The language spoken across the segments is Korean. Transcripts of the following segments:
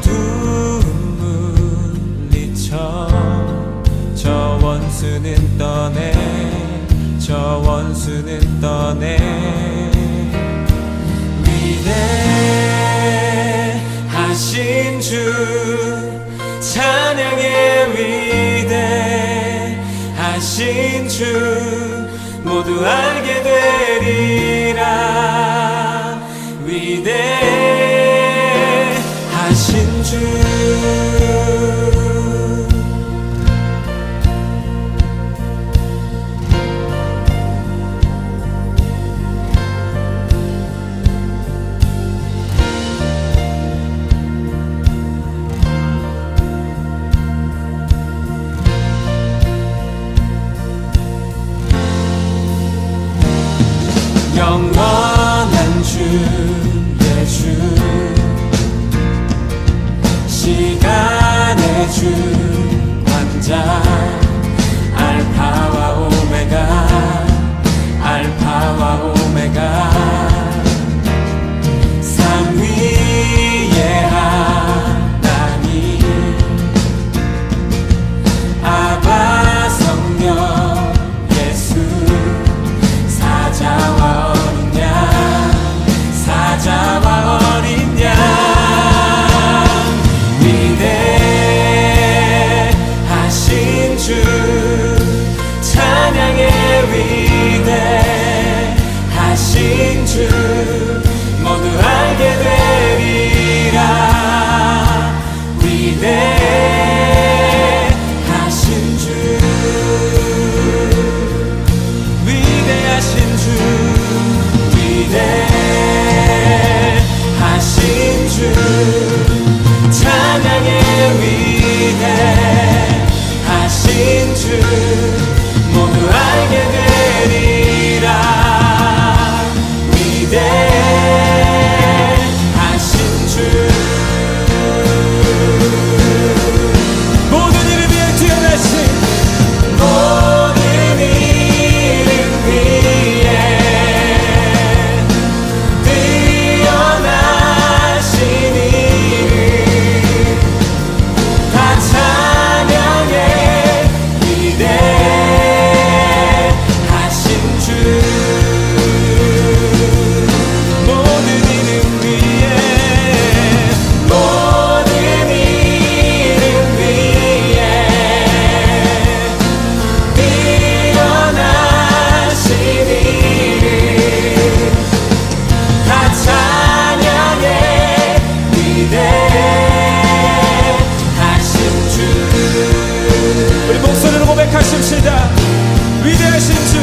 모두 물리쳐 저 원수는 떠내 저 원수는 떠내 위대하신 주 찬양의 위대하신 주 모두 알게 되리라 위대하신 주 영원한 주의 주 시간의 주 왕자 알파와 오메가 알파와 오메가 삼위의 하나님 아바 성령 예수 사자와 사자와 어린 양 위대하신 주 찬양의 위대하신 주 모두 알게 되리라 위대하신 주 위대하신 주 위대하신 주 찬양의 위대하신 주 모두 알게 되리라 위대하신 주 모든 이름 위에 뛰어나신 모든 이름 위에 우리 목소리로 고백하십시다. 위대하신 주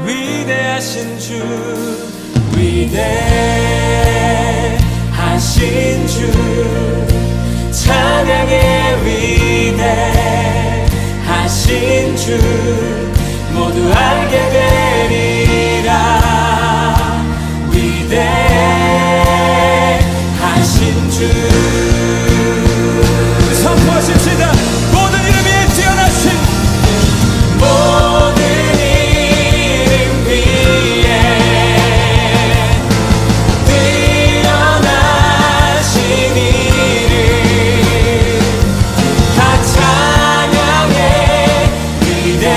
위대하신 주 위대하신 주 찬양의 위대하신 주 모두 알게 되리라 위대하신 주 선포하십시다. 모든 이름 위에 뛰어나신 모든 이름 위에 뛰어나신 이름 다 찬양해 위대하신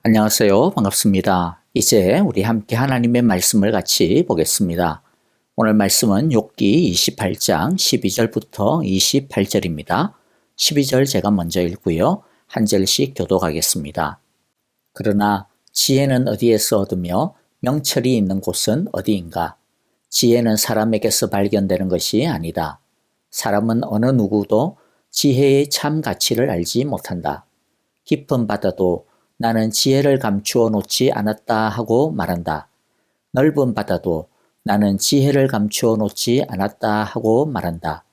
안녕하세요. 반갑습니다. 이제 우리 함께 하나님의 말씀을 같이 보겠습니다. 오늘 말씀은 욥기 28장 12절부터 28절입니다. 12절 제가 먼저 읽고요. 한 절씩 교독하겠습니다. 그러나 지혜는 어디에서 얻으며 명철이 있는 곳은 어디인가? 지혜는 사람에게서 발견되는 것이 아니다. 사람은 어느 누구도 지혜의 참 가치를 알지 못한다. 깊은 바다도 나는 지혜를 감추어 놓지 않았다 하고 말한다. 넓은 바다도 나는 지혜를 감추어 놓지 않았다 하고 말한다.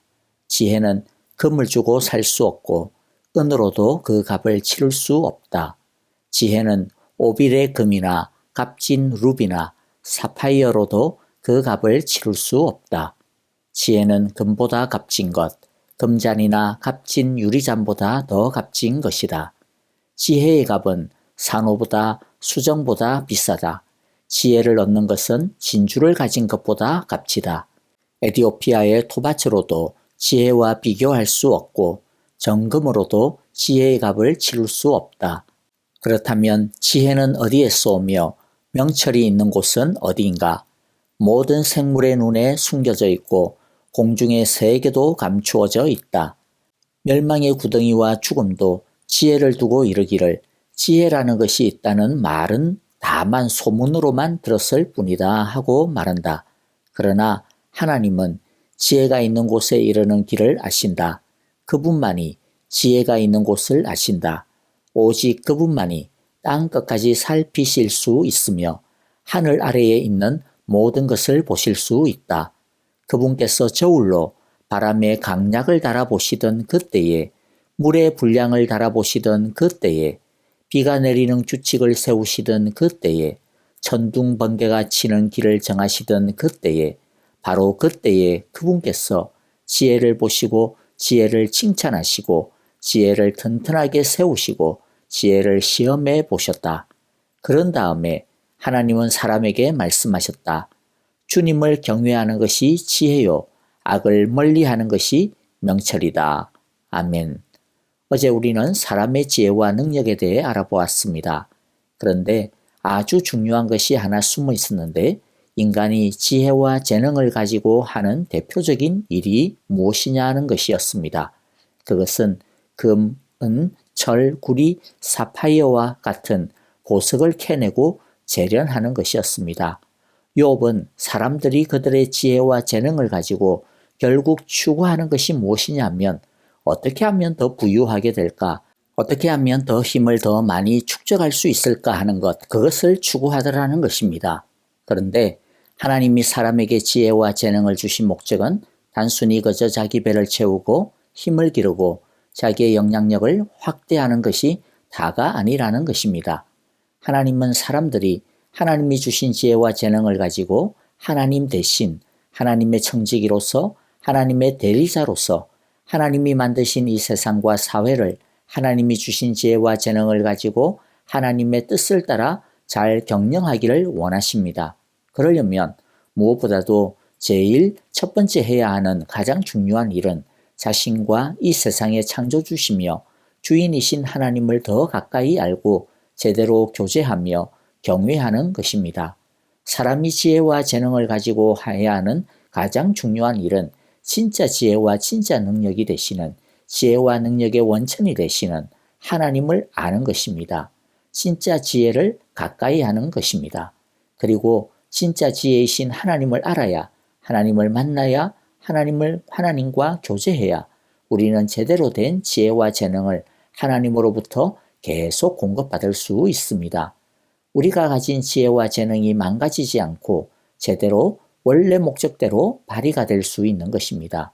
지혜는 금을 주고 살 수 없고 은으로도 그 값을 치를 수 없다. 지혜는 오빌의 금이나 값진 루비나 사파이어로도 그 값을 치를 수 없다. 지혜는 금보다 값진 것, 금잔이나 값진 유리잔보다 더 값진 것이다. 지혜의 값은 산호보다 수정보다 비싸다. 지혜를 얻는 것은 진주를 가진 것보다 값지다. 에티오피아의 토바츠로도 지혜와 비교할 수 없고 정금으로도 지혜의 값을 치를 수 없다. 그렇다면 지혜는 어디에서 오며 명철이 있는 곳은 어디인가? 모든 생물의 눈에 숨겨져 있고 공중의 새에게도 감추어져 있다. 멸망의 구덩이와 죽음도 지혜를 두고 이르기를 지혜라는 것이 있다는 말은 다만 소문으로만 들었을 뿐이다 하고 말한다. 그러나 하나님은 지혜가 있는 곳에 이르는 길을 아신다. 그분만이 지혜가 있는 곳을 아신다. 오직 그분만이 땅 끝까지 살피실 수 있으며 하늘 아래에 있는 모든 것을 보실 수 있다. 그분께서 저울로 바람에 강약을 달아보시던 그때에 물의 분량을 달아보시던 그때에 비가 내리는 규칙을 세우시던 그때에 천둥 번개가 치는 길을 정하시던 그때에 바로 그때에 그분께서 지혜를 보시고 지혜를 칭찬하시고 지혜를 튼튼하게 세우시고 지혜를 시험해 보셨다. 그런 다음에 하나님은 사람에게 말씀하셨다. 주님을 경외하는 것이 지혜요. 악을 멀리하는 것이 명철이다. 아멘. 어제 우리는 사람의 지혜와 능력에 대해 알아보았습니다. 그런데 아주 중요한 것이 하나 숨어 있었는데 인간이 지혜와 재능을 가지고 하는 대표적인 일이 무엇이냐 하는 것이었습니다. 그것은 금, 은, 철, 구리, 사파이어와 같은 보석을 캐내고 재련하는 것이었습니다. 욥은 사람들이 그들의 지혜와 재능을 가지고 결국 추구하는 것이 무엇이냐 하면 어떻게 하면 더 부유하게 될까? 어떻게 하면 더 힘을 더 많이 축적할 수 있을까 하는 것, 그것을 추구하더라는 것입니다. 그런데 하나님이 사람에게 지혜와 재능을 주신 목적은 단순히 그저 자기 배를 채우고 힘을 기르고 자기의 영향력을 확대하는 것이 다가 아니라는 것입니다. 하나님은 사람들이 하나님이 주신 지혜와 재능을 가지고 하나님 대신 하나님의 청지기로서 하나님의 대리자로서 하나님이 만드신 이 세상과 사회를 하나님이 주신 지혜와 재능을 가지고 하나님의 뜻을 따라 잘 경영하기를 원하십니다. 그러려면 무엇보다도 제일 첫 번째 해야 하는 가장 중요한 일은 자신과 이 세상의 창조주시며 주인이신 하나님을 더 가까이 알고 제대로 교제하며 경외하는 것입니다. 사람이 지혜와 재능을 가지고 해야 하는 가장 중요한 일은 진짜 지혜와 진짜 능력이 되시는 지혜와 능력의 원천이 되시는 하나님을 아는 것입니다. 진짜 지혜를 가까이 하는 것입니다. 그리고 진짜 지혜이신 하나님을 알아야 하나님을 만나야 하나님과 교제해야 우리는 제대로 된 지혜와 재능을 하나님으로부터 계속 공급받을 수 있습니다. 우리가 가진 지혜와 재능이 망가지지 않고 제대로 원래 목적대로 발휘가 될 수 있는 것입니다.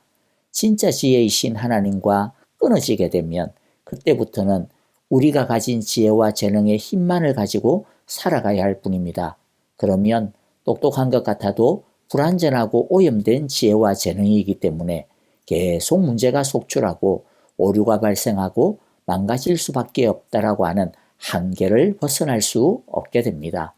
진짜 지혜이신 하나님과 끊어지게 되면 그때부터는 우리가 가진 지혜와 재능의 힘만을 가지고 살아가야 할 뿐입니다. 그러면 똑똑한 것 같아도 불완전하고 오염된 지혜와 재능이기 때문에 계속 문제가 속출하고 오류가 발생하고 망가질 수밖에 없다라고 하는 한계를 벗어날 수 없게 됩니다.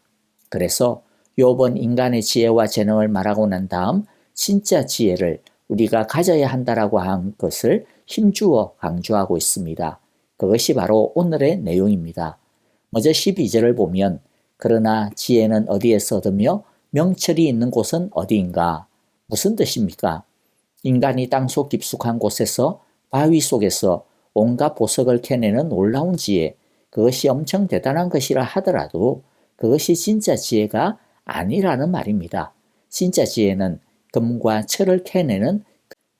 그래서 욥은 인간의 지혜와 재능을 말하고 난 다음 진짜 지혜를 우리가 가져야 한다라고 한 것을 힘주어 강조하고 있습니다. 그것이 바로 오늘의 내용입니다. 먼저 12절을 보면 그러나 지혜는 어디에서 얻으며 명철이 있는 곳은 어디인가? 무슨 뜻입니까? 인간이 땅속 깊숙한 곳에서 바위 속에서 온갖 보석을 캐내는 놀라운 지혜, 그것이 엄청 대단한 것이라 하더라도 그것이 진짜 지혜가 아니라는 말입니다. 진짜 지혜는 금과 철을 캐내는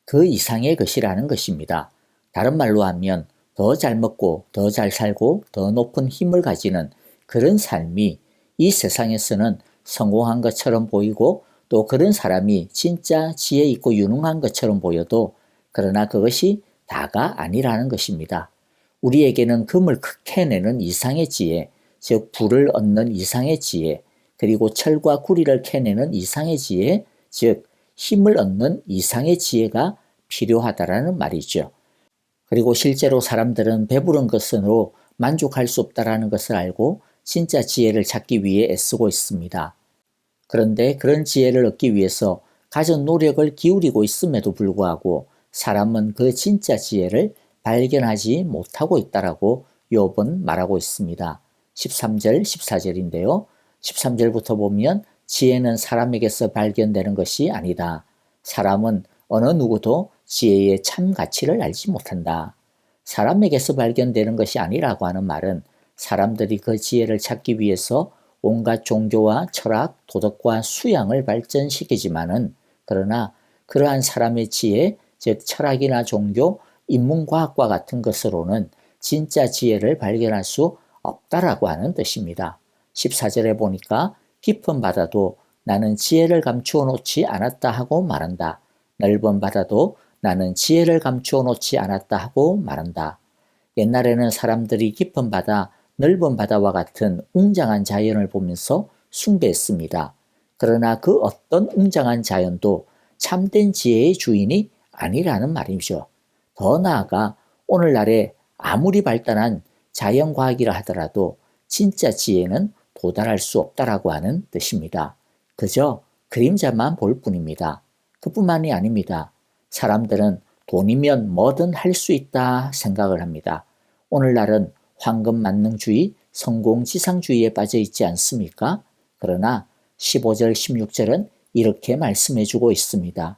그 이상의 것이라는 것입니다. 다른 말로 하면 더 잘 먹고 더 잘 살고 더 높은 힘을 가지는 그런 삶이 이 세상에서는 성공한 것처럼 보이고 또 그런 사람이 진짜 지혜 있고 유능한 것처럼 보여도 그러나 그것이 다가 아니라는 것입니다. 우리에게는 금을 캐내는 이상의 지혜, 즉 불을 얻는 이상의 지혜, 그리고 철과 구리를 캐내는 이상의 지혜, 즉 힘을 얻는 이상의 지혜가 필요하다라는 말이죠. 그리고 실제로 사람들은 배부른 것으로 만족할 수 없다라는 것을 알고 진짜 지혜를 찾기 위해 애쓰고 있습니다. 그런데 그런 지혜를 얻기 위해서 가진 노력을 기울이고 있음에도 불구하고 사람은 그 진짜 지혜를 발견하지 못하고 있다라고 욥은 말하고 있습니다. 13절, 14절인데요. 13절부터 보면 지혜는 사람에게서 발견되는 것이 아니다. 사람은 어느 누구도 지혜의 참 가치를 알지 못한다. 사람에게서 발견되는 것이 아니라고 하는 말은 사람들이 그 지혜를 찾기 위해서 온갖 종교와 철학, 도덕과 수양을 발전시키지만은 그러나 그러한 사람의 지혜, 즉 철학이나 종교, 인문과학과 같은 것으로는 진짜 지혜를 발견할 수 없다라고 하는 뜻입니다. 14절에 보니까 깊은 바다도 나는 지혜를 감추어 놓지 않았다 하고 말한다. 넓은 바다도 나는 지혜를 감추어 놓지 않았다 하고 말한다. 옛날에는 사람들이 깊은 바다, 넓은 바다와 같은 웅장한 자연을 보면서 숭배했습니다. 그러나 그 어떤 웅장한 자연도 참된 지혜의 주인이 아니라는 말이죠. 더 나아가 오늘날에 아무리 발달한 자연과학이라 하더라도 진짜 지혜는 도달할 수 없다라고 하는 뜻입니다. 그저 그림자만 볼 뿐입니다. 그뿐만이 아닙니다. 사람들은 돈이면 뭐든 할 수 있다 생각을 합니다. 오늘날은 황금만능주의, 성공지상주의에 빠져 있지 않습니까? 그러나 15절, 16절은 이렇게 말씀해주고 있습니다.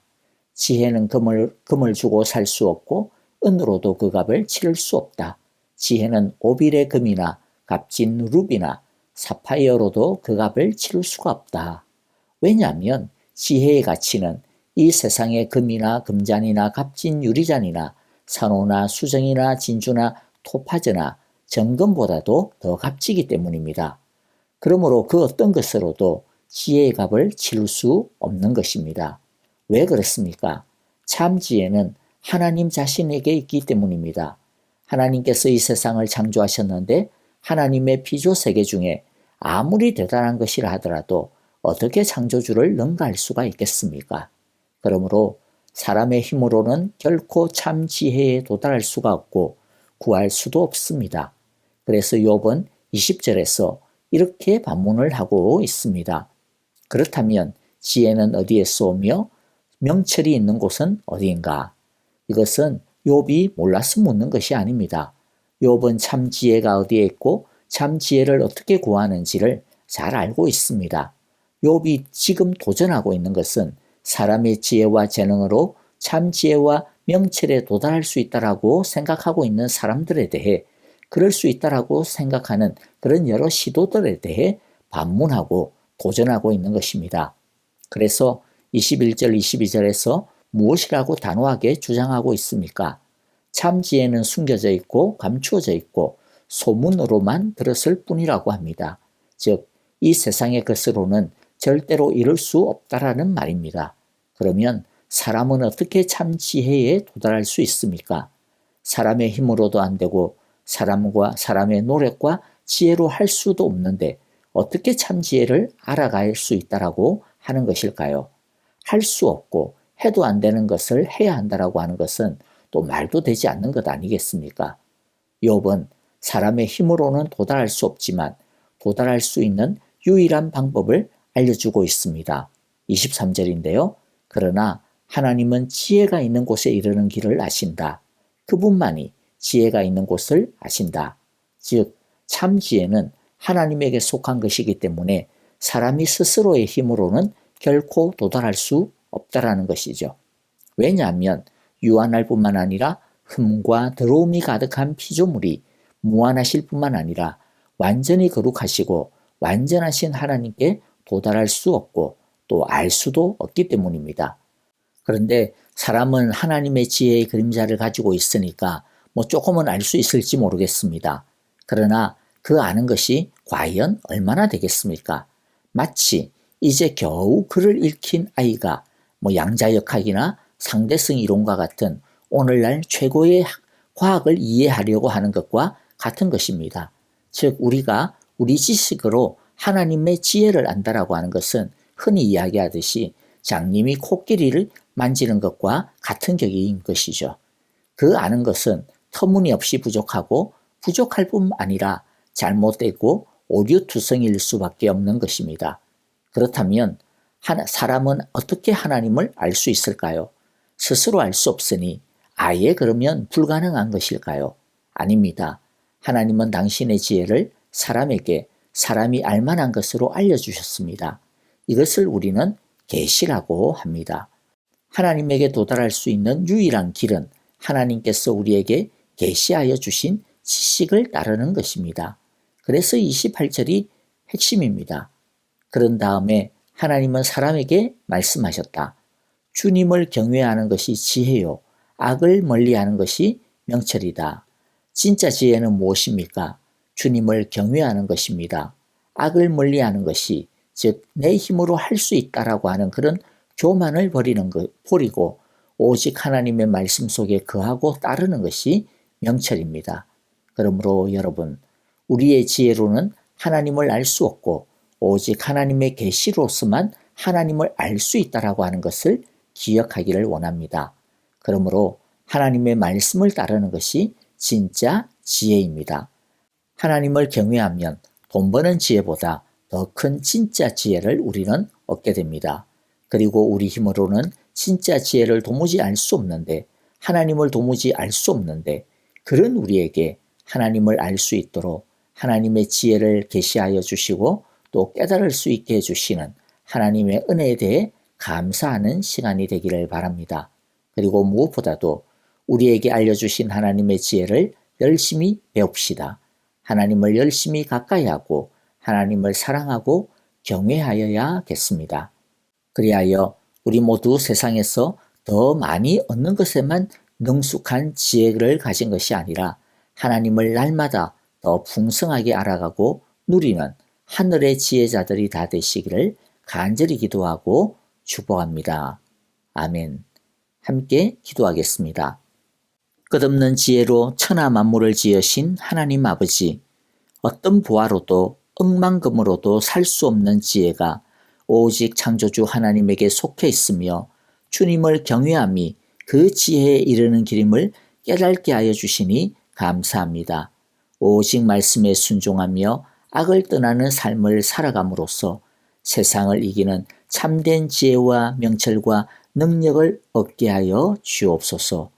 지혜는 금을 주고 살 수 없고 은으로도 그 값을 치를 수 없다. 지혜는 오빌의 금이나 값진 루비나 사파이어로도 그 값을 치를 수가 없다. 왜냐하면 지혜의 가치는 이 세상의 금이나 금잔이나 값진 유리잔이나 산호나 수정이나 진주나 토파즈나 정금보다도 더 값지기 때문입니다. 그러므로 그 어떤 것으로도 지혜의 값을 치를 수 없는 것입니다. 왜 그렇습니까? 참 지혜는 하나님 자신에게 있기 때문입니다. 하나님께서 이 세상을 창조하셨는데 하나님의 피조세계 중에 아무리 대단한 것이라 하더라도 어떻게 창조주를 능가할 수가 있겠습니까? 그러므로 사람의 힘으로는 결코 참 지혜에 도달할 수가 없고 구할 수도 없습니다. 그래서 욥은 20절에서 이렇게 반문을 하고 있습니다. 그렇다면 지혜는 어디에서 오며 명철이 있는 곳은 어디인가? 이것은 욥이 몰라서 묻는 것이 아닙니다. 욥은 참 지혜가 어디에 있고 참 지혜를 어떻게 구하는지를 잘 알고 있습니다. 욥이 지금 도전하고 있는 것은 사람의 지혜와 재능으로 참 지혜와 명철에 도달할 수 있다라고 생각하고 있는 사람들에 대해 그럴 수 있다라고 생각하는 그런 여러 시도들에 대해 반문하고 도전하고 있는 것입니다. 그래서 21절, 22절에서 무엇이라고 단호하게 주장하고 있습니까? 참 지혜는 숨겨져 있고 감추어져 있고 소문으로만 들었을 뿐이라고 합니다. 즉, 이 세상의 것으로는 절대로 이룰 수 없다라는 말입니다. 그러면 사람은 어떻게 참 지혜에 도달할 수 있습니까? 사람의 힘으로도 안 되고 사람의 노력과 지혜로 할 수도 없는데 어떻게 참 지혜를 알아갈 수 있다라고 하는 것일까요? 할 수 없고 해도 안 되는 것을 해야 한다라고 하는 것은 또 말도 되지 않는 것 아니겠습니까? 욥은 사람의 힘으로는 도달할 수 없지만 도달할 수 있는 유일한 방법을 알려주고 있습니다. 23절인데요. 그러나 하나님은 지혜가 있는 곳에 이르는 길을 아신다. 그분만이 지혜가 있는 곳을 아신다. 즉, 참 지혜는 하나님에게 속한 것이기 때문에 사람이 스스로의 힘으로는 결코 도달할 수 없다라는 것이죠. 왜냐하면 유한할 뿐만 아니라 흠과 더러움이 가득한 피조물이 무한하실 뿐만 아니라 완전히 거룩하시고 완전하신 하나님께 도달할 수 없고 또 알 수도 없기 때문입니다. 그런데 사람은 하나님의 지혜의 그림자를 가지고 있으니까 조금은 알 수 있을지 모르겠습니다. 그러나 그 아는 것이 과연 얼마나 되겠습니까? 마치 이제 겨우 글을 읽힌 아이가 양자역학이나 상대성 이론과 같은 오늘날 최고의 과학을 이해하려고 하는 것과 같은 것입니다. 즉 우리가 우리 지식으로 하나님의 지혜를 안다라고 하는 것은 흔히 이야기하듯이 장님이 코끼리를 만지는 것과 같은 격인 것이죠. 그 아는 것은 터무니없이 부족하고 부족할 뿐 아니라 잘못되고 오류투성일 수밖에 없는 것입니다. 그렇다면 사람은 어떻게 하나님을 알 수 있을까요? 스스로 알 수 없으니 아예 그러면 불가능한 것일까요? 아닙니다. 하나님은 당신의 지혜를 사람에게 사람이 알만한 것으로 알려주셨습니다. 이것을 우리는 계시라고 합니다. 하나님에게 도달할 수 있는 유일한 길은 하나님께서 우리에게 계시하여 주신 지식을 따르는 것입니다. 그래서 28절이 핵심입니다. 그런 다음에 하나님은 사람에게 말씀하셨다. 주님을 경외하는 것이 지혜요. 악을 멀리하는 것이 명철이다. 진짜 지혜는 무엇입니까? 주님을 경외하는 것입니다. 악을 멀리하는 것이 즉 내 힘으로 할 수 있다라고 하는 그런 교만을 버리고 오직 하나님의 말씀 속에 거하고 따르는 것이 명철입니다. 그러므로 여러분 우리의 지혜로는 하나님을 알 수 없고 오직 하나님의 계시로서만 하나님을 알 수 있다라고 하는 것을 기억하기를 원합니다. 그러므로 하나님의 말씀을 따르는 것이 진짜 지혜입니다. 하나님을 경외하면 돈 버는 지혜보다 더 큰 진짜 지혜를 우리는 얻게 됩니다. 그리고 우리 힘으로는 진짜 지혜를 도무지 알 수 없는데 하나님을 도무지 알 수 없는데 그런 우리에게 하나님을 알 수 있도록 하나님의 지혜를 계시하여 주시고 또 깨달을 수 있게 해주시는 하나님의 은혜에 대해 감사하는 시간이 되기를 바랍니다. 그리고 무엇보다도 우리에게 알려주신 하나님의 지혜를 열심히 배웁시다. 하나님을 열심히 가까이 하고 하나님을 사랑하고 경외하여야겠습니다. 그리하여 우리 모두 세상에서 더 많이 얻는 것에만 능숙한 지혜를 가진 것이 아니라 하나님을 날마다 더 풍성하게 알아가고 누리는 하늘의 지혜자들이 다 되시기를 간절히 기도하고 축복합니다. 아멘. 함께 기도하겠습니다. 끝없는 지혜로 천하 만물을 지으신 하나님 아버지, 어떤 부하로도 억만금으로도 살 수 없는 지혜가 오직 창조주 하나님에게 속해 있으며 주님을 경외함이 그 지혜에 이르는 길임을 깨닫게 하여 주시니 감사합니다. 오직 말씀에 순종하며 악을 떠나는 삶을 살아감으로써 세상을 이기는 참된 지혜와 명철과 능력을 얻게 하여 주옵소서.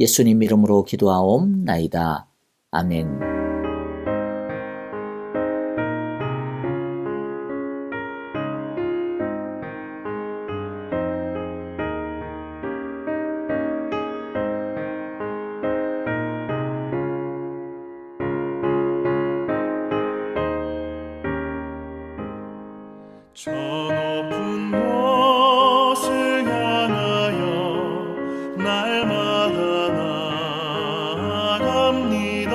예수님 이름으로 기도하옵나이다. 아멘. 저 높은 곳을 향하여 날마다 나아갑니다.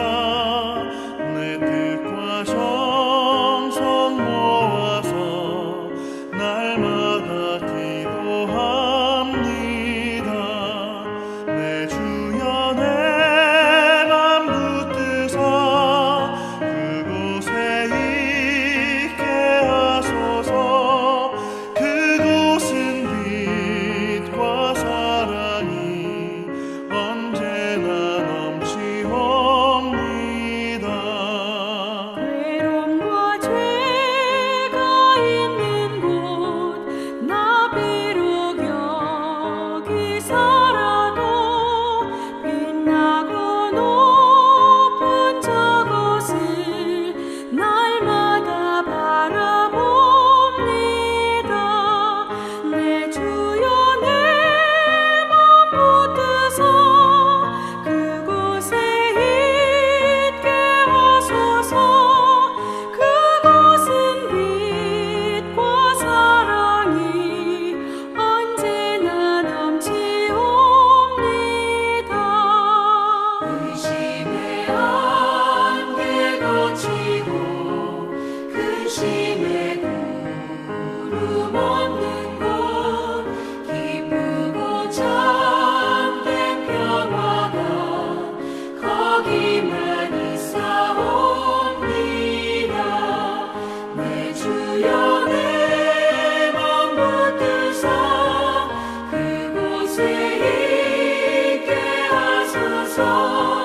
주옵소서.